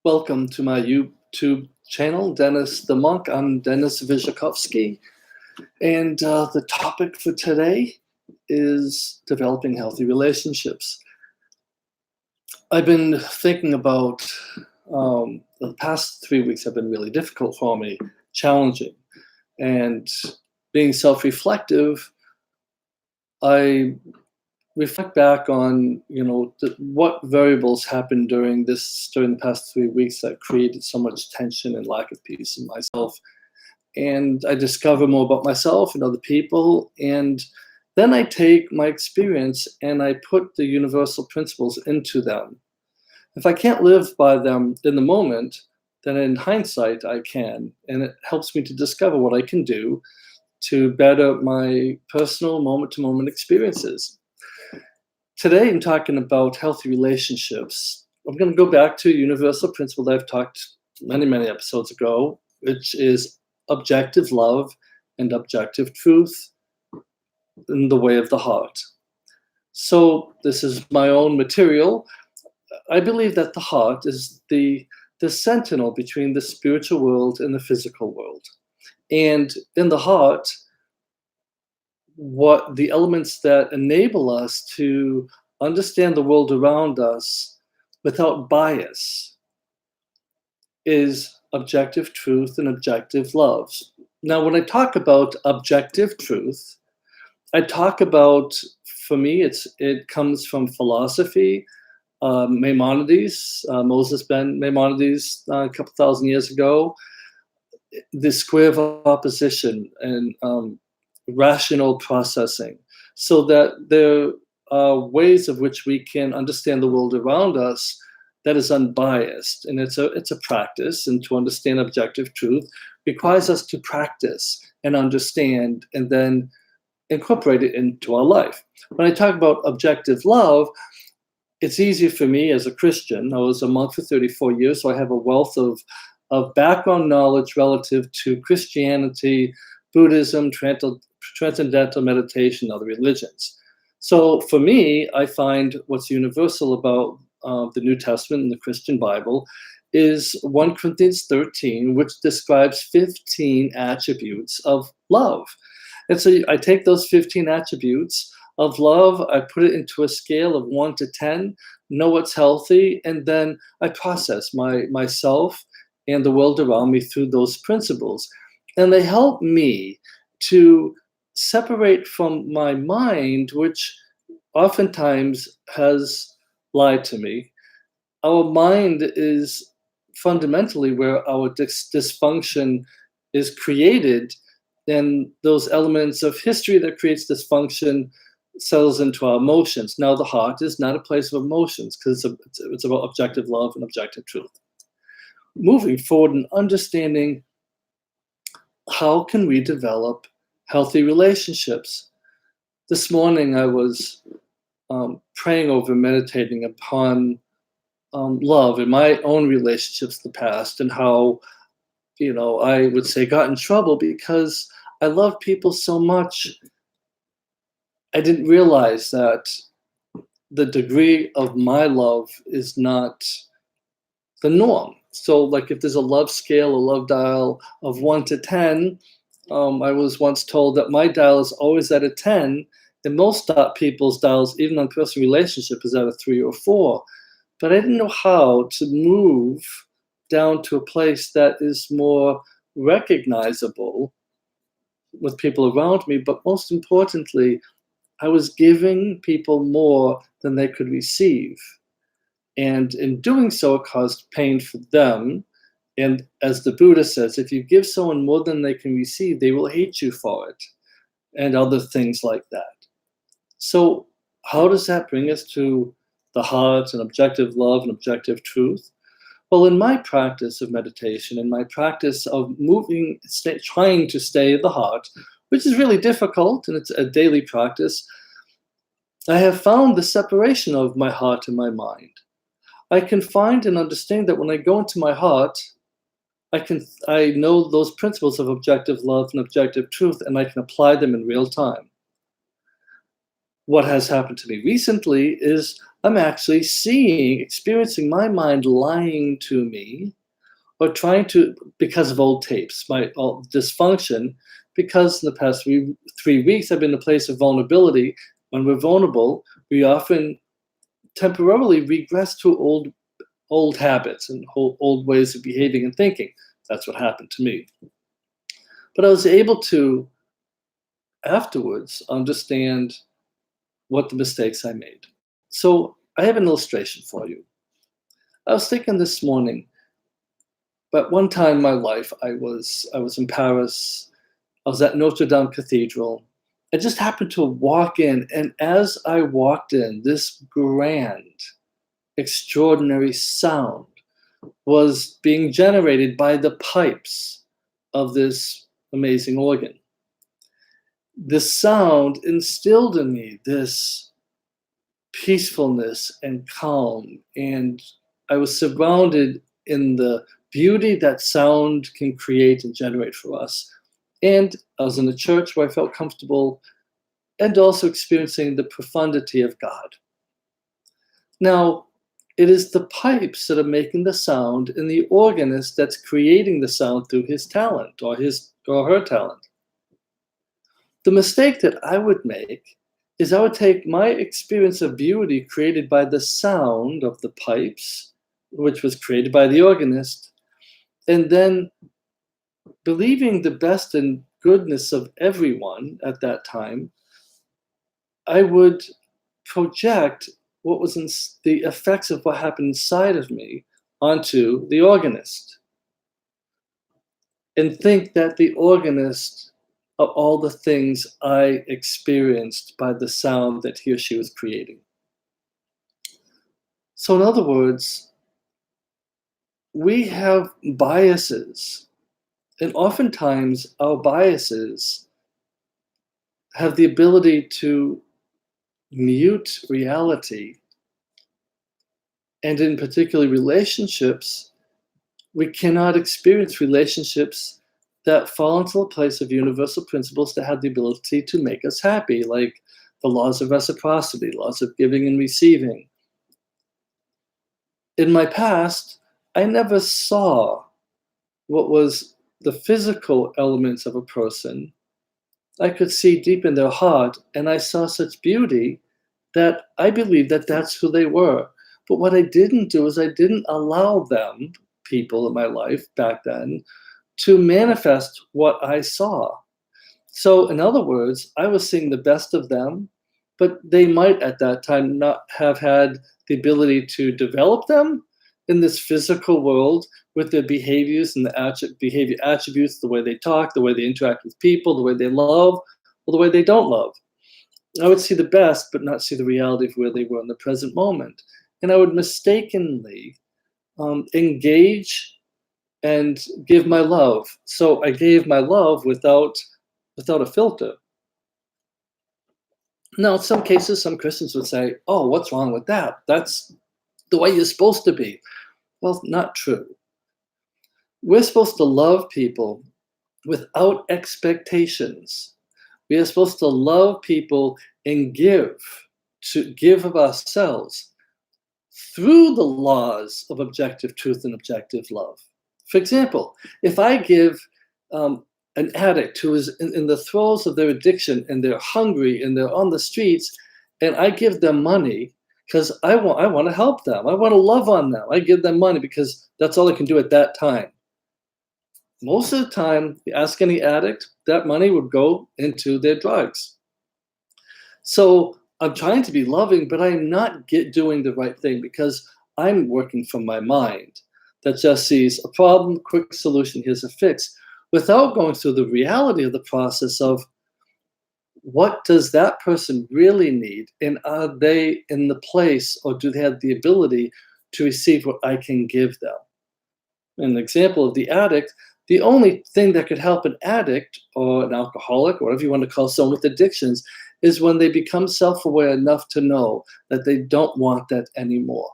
Welcome to my YouTube channel, Dennis the Monk. I'm Dennis Vysokovsky, and the topic for today is developing healthy relationships. I've been thinking about the past 3 weeks have been really difficult for me, challenging, and being self-reflective. I reflect back on what variables happened during the past 3 weeks that created so much tension and lack of peace in myself, and I discover more about myself and other people, and then I take my experience and I put the universal principles into them. If I can't live by them in the moment, then in hindsight I can, and it helps me to discover what I can do to better my personal moment-to-moment experiences. Today, I'm talking about healthy relationships. I'm going to go back to a universal principle that I've talked many, many episodes ago, which is objective love and objective truth in the way of the heart. So this is my own material. I believe that the heart is the sentinel between the spiritual world and the physical world. And in the heart, what the elements that enable us to understand the world around us without bias is objective truth and objective love. Now, when I talk about objective truth, I talk about, for me, it comes from philosophy. Maimonides, Moses ben Maimonides, a couple thousand years ago, the square of opposition and rational processing, so that there are ways of which we can understand the world around us that is unbiased, and it's a practice. And to understand objective truth requires us to practice and understand, and then incorporate it into our life. When I talk about objective love, it's easier for me as a Christian. I was a monk for 34 years, so I have a wealth of background knowledge relative to Christianity, Buddhism, transcendental meditation, other religions. So for me, I find what's universal about the New Testament and the Christian Bible is 1 Corinthians 13, which describes 15 attributes of love. And so I take those 15 attributes of love, I put it into a scale of 1 to 10, know what's healthy, and then I process myself and the world around me through those principles. And they help me to separate from my mind, which oftentimes has lied to me. Our mind is fundamentally where our dysfunction is created, and those elements of history that creates dysfunction settles into our emotions. Now, the heart is not a place of emotions, because it's about objective love and objective truth. Moving forward and understanding how can we develop healthy relationships. This morning I was praying over, meditating upon love in my own relationships in the past, and how, I would say got in trouble because I love people so much. I didn't realize that the degree of my love is not the norm. So like if there's a love scale, a love dial of 1 to 10, I was once told that my dial is always at a 10, and most people's dials, even on personal relationship, is at a 3 or 4. But I didn't know how to move down to a place that is more recognizable with people around me. But most importantly, I was giving people more than they could receive. And in doing so, it caused pain for them. And as the Buddha says, if you give someone more than they can receive, they will hate you for it, and other things like that. So how does that bring us to the heart and objective love and objective truth? Well, in my practice of meditation, in my practice of trying to stay in the heart, which is really difficult, and it's a daily practice, I have found the separation of my heart and my mind. I can find and understand that when I go into my heart, I know those principles of objective love and objective truth, and I can apply them in real time. What has happened to me recently is I'm actually experiencing my mind lying to me or trying to, because of old tapes, my old dysfunction, because in the past 3 weeks I've been in a place of vulnerability. When we're vulnerable, we often temporarily regress to old habits and old ways of behaving and thinking. That's what happened to me. But I was able to afterwards understand what the mistakes I made. So I have an illustration for you. I was thinking this morning, but one time in my life I was in Paris. I was at Notre Dame Cathedral. I just happened to walk in, and as I walked in, this grand, extraordinary sound was being generated by the pipes of this amazing organ. This sound instilled in me this peacefulness and calm, and I was surrounded in the beauty that sound can create and generate for us. And I was in a church where I felt comfortable and also experiencing the profundity of God. Now, it is the pipes that are making the sound and the organist that's creating the sound through his talent or his or her talent. The mistake that I would make is I would take my experience of beauty created by the sound of the pipes, which was created by the organist, and then believing the best and goodness of everyone at that time, I would project what was the effects of what happened inside of me onto the organist and think that the organist are all the things I experienced by the sound that he or she was creating. So, in other words, we have biases, and oftentimes our biases have the ability to mute reality. And in particular relationships, we cannot experience relationships that fall into a place of universal principles that have the ability to make us happy, like the laws of reciprocity, laws of giving and receiving. In my past, I never saw what was the physical elements of a person. I could see deep in their heart, and I saw such beauty that I believed that that's who they were. But what I didn't do is I didn't allow them, people in my life back then, to manifest what I saw. So, in other words, I was seeing the best of them, but they might at that time not have had the ability to develop them in this physical world with their behaviors and the behavior attributes, the way they talk, the way they interact with people, the way they love, or the way they don't love. I would see the best, but not see the reality of where they were in the present moment. And I would mistakenly engage and give my love. So I gave my love without a filter. Now, in some cases, some Christians would say, "Oh, what's wrong with that? That's the way you're supposed to be." Well, not true. We're supposed to love people without expectations. We are supposed to love people and to give of ourselves through the laws of objective truth and objective love. For example, if I give an addict who is in the throes of their addiction and they're hungry and they're on the streets, and I give them money because I want to help them, I want to love on them, I give them money because that's all I can do at that time. Most of the time, you ask any addict, that money would go into their drugs. So I'm trying to be loving, but I'm not doing the right thing because I'm working from my mind that just sees a problem, quick solution, here's a fix, without going through the reality of the process of what does that person really need, and are they in the place or do they have the ability to receive what I can give them? An example of the addict, the only thing that could help an addict or an alcoholic, or whatever you want to call someone with addictions, is when they become self-aware enough to know that they don't want that anymore.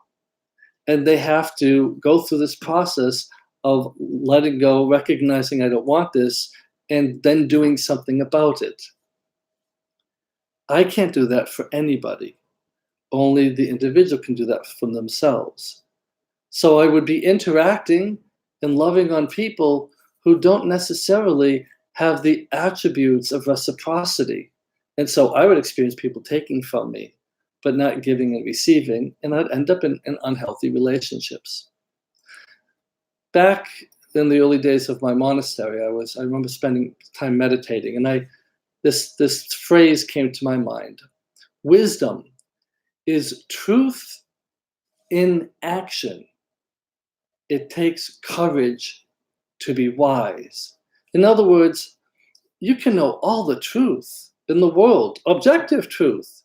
And they have to go through this process of letting go, recognizing I don't want this, and then doing something about it. I can't do that for anybody. Only the individual can do that from themselves. So I would be interacting and loving on people who don't necessarily have the attributes of reciprocity. And so I would experience people taking from me, but not giving and receiving, and I'd end up in unhealthy relationships. Back in the early days of my monastery, I remember spending time meditating, and this phrase came to my mind. Wisdom is truth in action. It takes courage to be wise. In other words, you can know all the truth in the world, objective truth,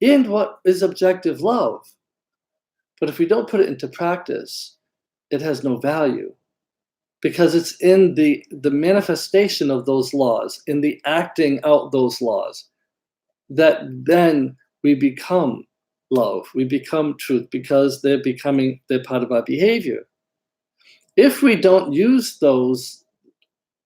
and what is objective love. But if we don't put it into practice, it has no value, because it's in the manifestation of those laws, in the acting out those laws, that then we become love, we become truth, because they're part of our behavior. If we don't use those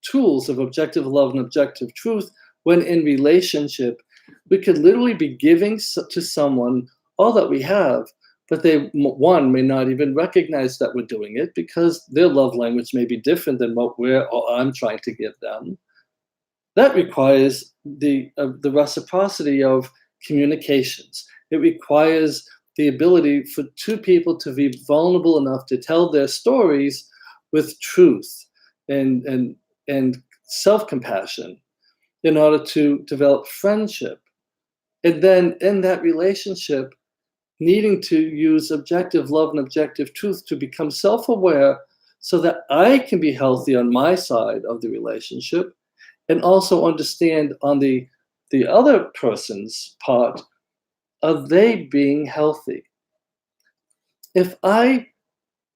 tools of objective love and objective truth when in relationship, we could literally be giving to someone all that we have, but they, one, may not even recognize that we're doing it because their love language may be different than what I'm trying to give them. That requires the reciprocity of communications. It requires the ability for two people to be vulnerable enough to tell their stories with truth and self-compassion in order to develop friendship. And then in that relationship, needing to use objective love and objective truth to become self-aware so that I can be healthy on my side of the relationship, and also understand on the other person's part, are they being healthy? If I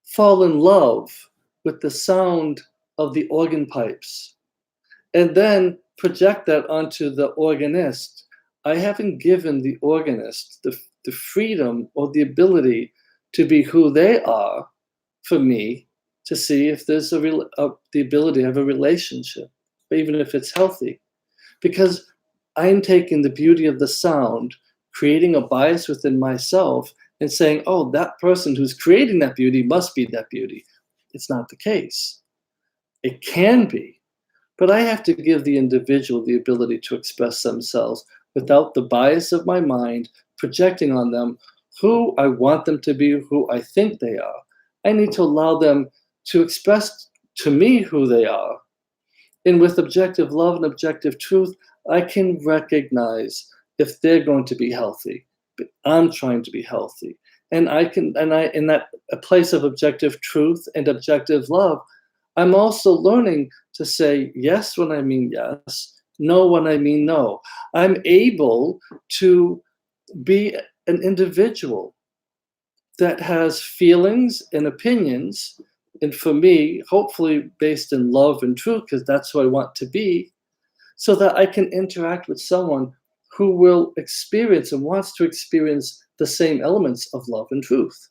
fall in love with the sound of the organ pipes and then project that onto the organist, I haven't given the organist the freedom or the ability to be who they are for me to see if there's the ability to have a relationship, even if it's healthy. Because I'm taking the beauty of the sound, creating a bias within myself, and saying, oh, that person who's creating that beauty must be that beauty. It's not the case. It can be, but I have to give the individual the ability to express themselves without the bias of my mind projecting on them who I want them to be, who I think they are. I need to allow them to express to me who they are. And with objective love and objective truth, I can recognize if they're going to be healthy, but I'm trying to be healthy. And in that a place of objective truth and objective love, I'm also learning to say yes when I mean yes, no when I mean no. I'm able to be an individual that has feelings and opinions, and for me, hopefully based in love and truth, because that's who I want to be, so that I can interact with someone who will experience and wants to experience the same elements of love and truth.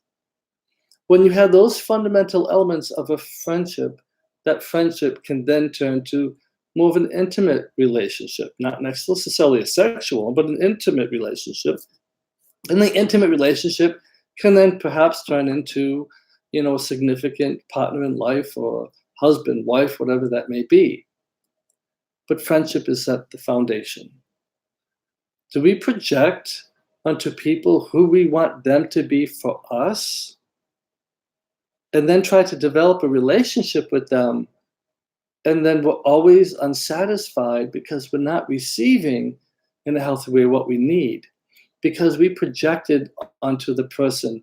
When you have those fundamental elements of a friendship, that friendship can then turn to more of an intimate relationship, not necessarily a sexual, but an intimate relationship. And the intimate relationship can then perhaps turn into, a significant partner in life, or husband, wife, whatever that may be. But friendship is at the foundation. Do we project onto people who we want them to be for us, and then try to develop a relationship with them, and then we're always unsatisfied because we're not receiving in a healthy way what we need, because we projected onto the person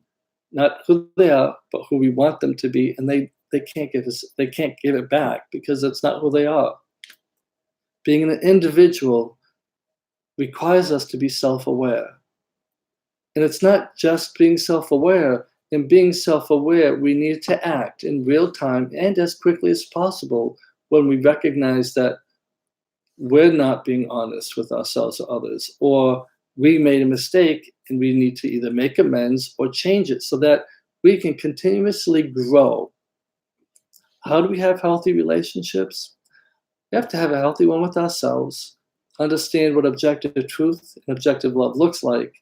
not who they are, but who we want them to be, and they can't give it back because it's not who they are. Being an individual requires us to be self-aware. And it's not just being self-aware. In being self-aware, we need to act in real time and as quickly as possible when we recognize that we're not being honest with ourselves or others, or we made a mistake and we need to either make amends or change it so that we can continuously grow. How do we have healthy relationships? We have to have a healthy one with ourselves, understand what objective truth and objective love looks like,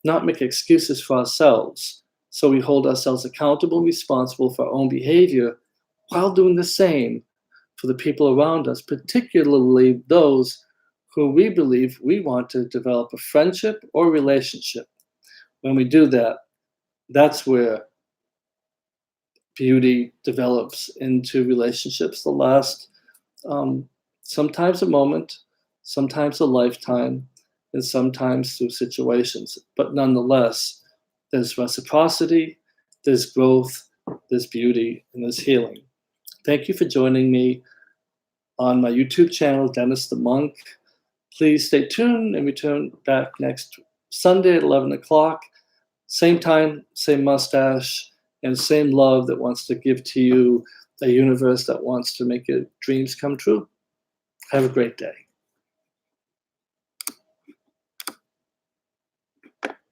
not make excuses for ourselves. So we hold ourselves accountable and responsible for our own behavior while doing the same for the people around us, particularly those who we believe we want to develop a friendship or relationship. When we do that, that's where beauty develops into relationships that last sometimes a moment, sometimes a lifetime, and sometimes through situations. But nonetheless, there's reciprocity, there's growth, there's beauty, and there's healing. Thank you for joining me on my YouTube channel, Dennis the Monk. Please stay tuned and return back next Sunday at 11 o'clock. Same time, same mustache, and same love that wants to give to you a universe that wants to make your dreams come true. Have a great day.